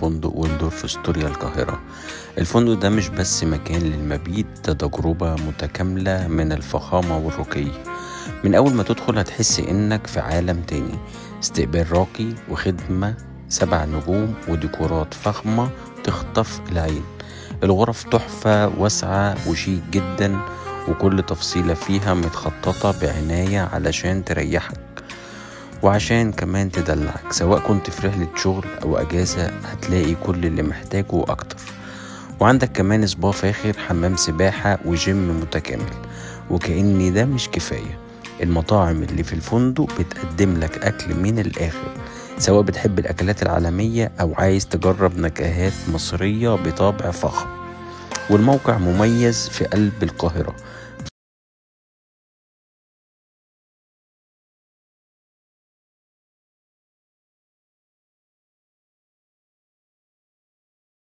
فندق ويلدورف أستوريا القاهرة. الفندق ده مش بس مكان للمبيت، ده تجربة متكاملة من الفخامة والرقي. من أول ما تدخل هتحس إنك في عالم تاني، استقبال راقي وخدمة 7 نجوم وديكورات فخمة تخطف العين. الغرف تحفة واسعة وشيك جدا، وكل تفصيلة فيها متخططة بعناية علشان تريحك وعشان كمان تدلعك. سواء كنت في رحلة شغل أو أجازة هتلاقي كل اللي محتاجه وأكتر. وعندك كمان سبا فاخر، حمام سباحة وجيم متكامل. وكأن ده مش كفاية، المطاعم اللي في الفندق بتقدم لك أكل من الآخر، سواء بتحب الأكلات العالمية أو عايز تجرب نكهات مصرية بطابع فخم. والموقع مميز في قلب القاهرة،